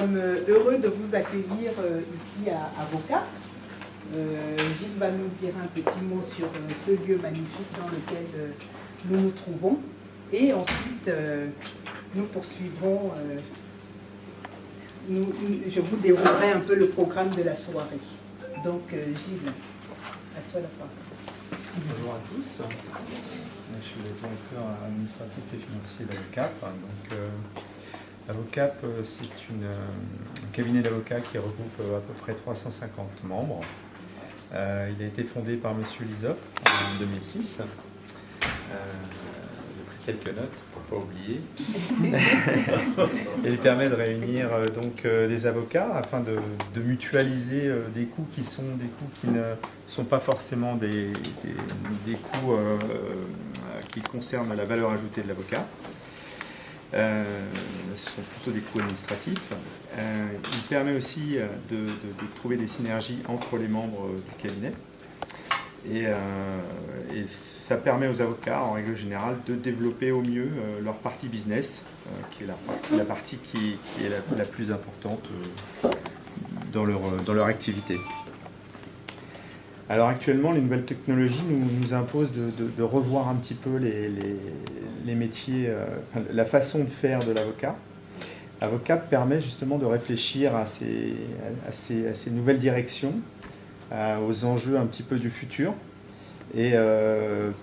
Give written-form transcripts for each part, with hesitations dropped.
sommes heureux de vous accueillir ici à Avoca. Gilles va nous dire un petit mot sur ce lieu magnifique dans lequel nous nous trouvons. Et ensuite, nous poursuivrons, je vous déroulerai un peu le programme de la soirée. Donc, Gilles, à toi la parole. Bonjour à tous. Je suis le directeur administratif et financier d'Avocap. Donc, Avocap, c'est un cabinet d'avocats qui regroupe à peu près 350 membres. Il a été fondé par M. Lisop en 2006. J'ai pris quelques notes pour ne pas oublier. Et il permet de réunir donc, des avocats afin de mutualiser des coûts qui sont des coûts qui ne sont pas forcément des coûts qui concernent la valeur ajoutée de l'avocat. Ce sont plutôt des coûts administratifs. Il permet aussi de trouver des synergies entre les membres du cabinet. Et ça permet aux avocats, en règle générale, de développer au mieux leur partie business, qui est la partie qui est la plus importante dans leur activité. Alors actuellement, les nouvelles technologies nous imposent de revoir un petit peu les métiers, la façon de faire de l'avocat. Avocat permet justement de réfléchir à ces nouvelles directions, aux enjeux un petit peu du futur, et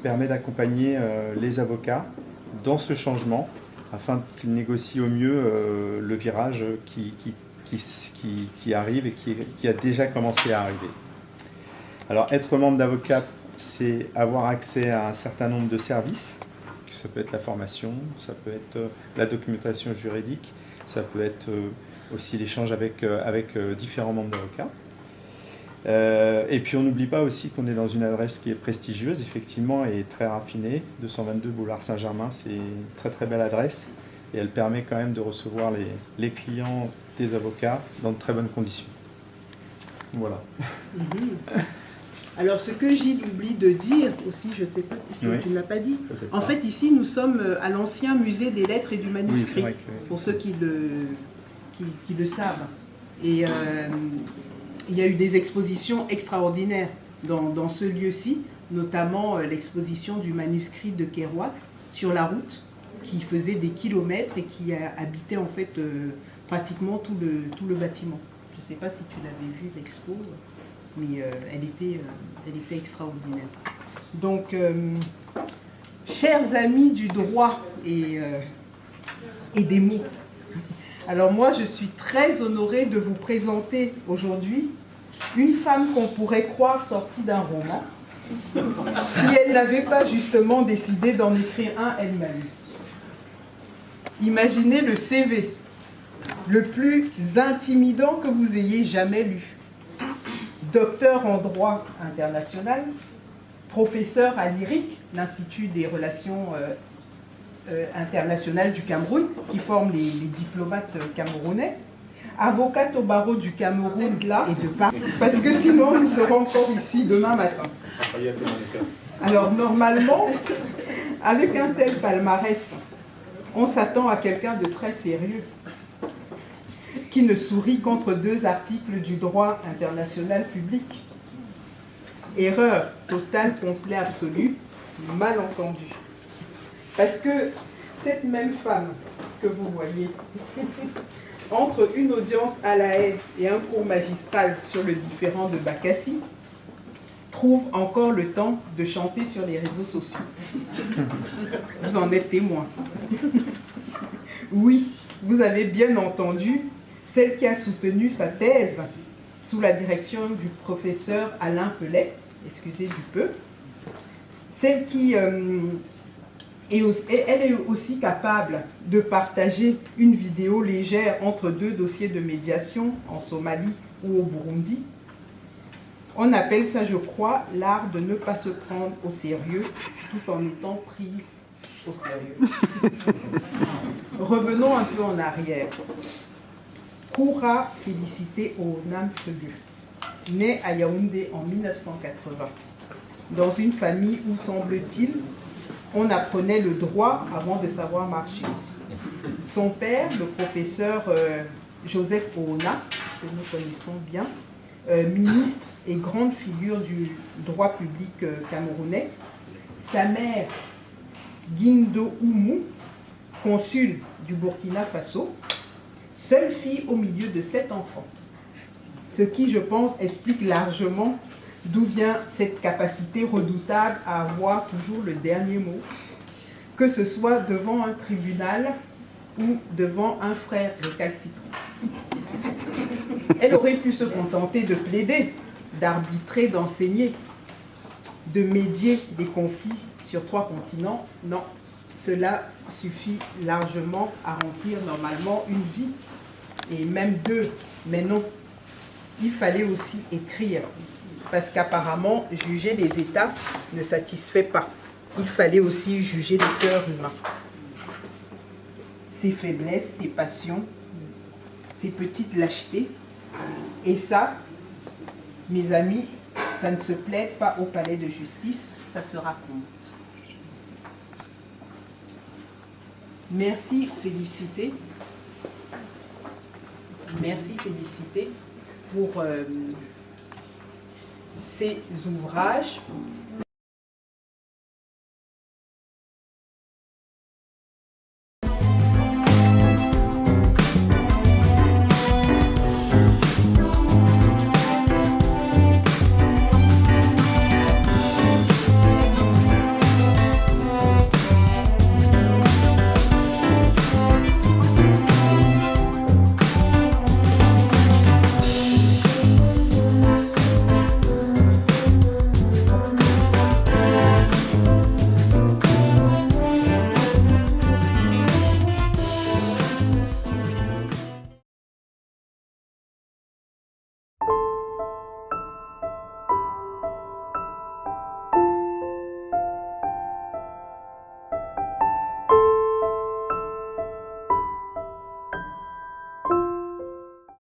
permet d'accompagner les avocats dans ce changement afin qu'ils négocient au mieux le virage qui arrive et qui a déjà commencé à arriver. Alors, être membre d'Avocap, c'est avoir accès à un certain nombre de services. Ça peut être la formation, ça peut être la documentation juridique, ça peut être aussi l'échange avec différents membres d'Avocap. Et puis, on n'oublie pas aussi qu'on est dans une adresse qui est prestigieuse, effectivement, et très raffinée. 222 boulevard Saint-Germain, c'est une très très belle adresse. Et elle permet quand même de recevoir les clients des avocats dans de très bonnes conditions. Voilà. Alors, ce que Gilles oublie de dire aussi, je ne sais pas, tu ne l'as pas dit. En fait, ici, nous sommes à l'ancien musée des lettres et du manuscrit, pour ceux qui le savent. Et il y a eu des expositions extraordinaires dans ce lieu-ci, notamment l'exposition du manuscrit de Kerouac sur la route, qui faisait des kilomètres et qui habitait en fait pratiquement tout le bâtiment. Je ne sais pas si tu l'avais vu, l'expo. Mais elle était extraordinaire. Donc, chers amis du droit et des mots, alors moi je suis très honorée de vous présenter aujourd'hui une femme qu'on pourrait croire sortie d'un roman, si elle n'avait pas justement décidé d'en écrire un elle-même. Imaginez le CV, le plus intimidant que vous ayez jamais lu. Docteur en droit international, professeur à l'IRIC, l'Institut des relations internationales du Cameroun, qui forme les diplomates camerounais, avocate au barreau du Cameroun là et de Paris, parce que sinon nous serons encore ici demain matin. Alors normalement, avec un tel palmarès, on s'attend à quelqu'un de très sérieux, qui ne sourit qu'entre deux articles du droit international public. Erreur totale, complet, absolue, malentendu. Parce que cette même femme que vous voyez, entre une audience à La Haye et un cours magistral sur le différend de Bakassi, trouve encore le temps de chanter sur les réseaux sociaux. Vous en êtes témoin. Oui, vous avez bien entendu, celle qui a soutenu sa thèse sous la direction du professeur Alain Pellet, excusez du peu, celle qui elle est aussi capable de partager une vidéo légère entre deux dossiers de médiation en Somalie ou au Burundi. On appelle ça, je crois, l'art de ne pas se prendre au sérieux tout en étant prise au sérieux. Revenons un peu en arrière. Koura Félicité Onam Fegu, née à Yaoundé en 1980, dans une famille où, semble-t-il, on apprenait le droit avant de savoir marcher. Son père, le professeur Joseph Oona, que nous connaissons bien, ministre et grande figure du droit public camerounais. Sa mère, Guindo Oumou, consul du Burkina Faso, seule fille au milieu de 7 enfants. Ce qui, je pense, explique largement d'où vient cette capacité redoutable à avoir toujours le dernier mot, que ce soit devant un tribunal ou devant un frère récalcitrant. Elle aurait pu se contenter de plaider, d'arbitrer, d'enseigner, de médier des conflits sur 3 continents. Non, cela suffit largement à remplir normalement une vie, et même 2, mais non. Il fallait aussi écrire, parce qu'apparemment, juger les États ne satisfait pas. Il fallait aussi juger les cœurs humains. Ses faiblesses, ses passions, ses petites lâchetés. Et ça, mes amis, ça ne se plaide pas au palais de justice, ça se raconte. Merci, Félicité. Merci, Félicité, pour ces ouvrages